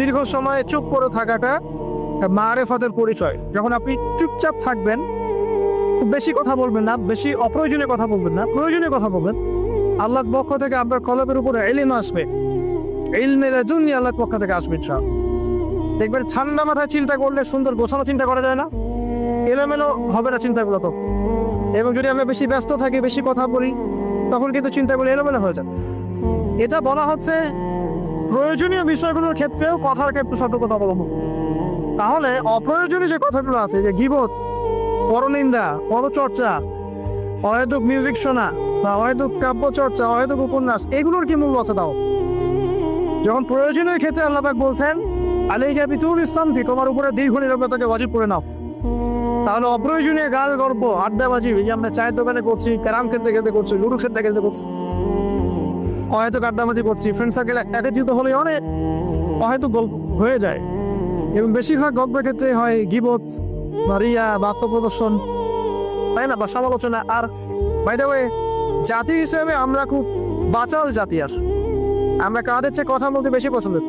দীর্ঘ সময় চুপ করে থাকাটা মারেফাতের পরিচয়। যখন আপনি চুপচাপ থাকবেন, খুব বেশি কথা বলবেন না, বেশি অপ্রয়োজনীয় কথা বলবেন না, প্রয়োজনীয় কথা বলবেন, আল্লাহর পক্ষ থেকে আপনার কলবের উপরে ইলম আসবে। ইলমের জন্য আল্লাহর পক্ষ থেকে আসবে সব। দেখবেন ঠান্ডা মাথায় চিন্তা করলে সুন্দর গোছানো চিন্তা করা যায় না, এলোমেলো হবে না চিন্তাগুলো তো। এবং যদি আমরা বেশি ব্যস্ত থাকি, বেশি কথা বলি, তখন কিন্তু চিন্তাগুলো এলোমেলো হয়ে যায়। এটা বলা হচ্ছে প্রয়োজনীয় বিষয়গুলোর ক্ষেত্রেও কথার ক্ষেত্রে সতর্কতা অবলম্বন। তাহলে অপ্রয়োজনীয় যে কথাগুলো আছে, যে গীবত, পরনিন্দা, পরচর্চা, অহেতুক মিউজিক শোনা বা অহেতুক কাব্য চর্চা, অহেতুক উপন্যাস, এগুলোর কি মূল্য আছে তাও? যখন প্রয়োজনীয় ক্ষেত্রে আল্লাহ পাক বলছেন আলাইকা বিতুল ইসলামতি, তোমার উপরে দীর্ঘ নিরবতাকে ওয়াজিব করে নাও, তাহলে অপ্রয়োজনীয় গান গল্প আড্ডাবাজি, যে আমরা চায়ের দোকানে করছি, ক্যারাম খেলতে খেলতে করছি, লুডো খেলতে খেলতে করছি, অহেতুক আড্ডাবাজি করছি, ফ্রেন্ড সার্কেল একত্রিত হলে অনেক অহেতুক গল্প হয়ে যায়। এবং বেশিরভাগ গল্পের ক্ষেত্রে হয় গীবত বা রিয়া বা আত্মপ্রদর্শন, তাই না, বা সমালোচনা। আর বাই দ্য ওয়ে, জাতি হিসেবে আমরা খুব বাচাল জাতি। আর আমরা কাদের চেয়ে কথা বলতে বেশি পছন্দ করি।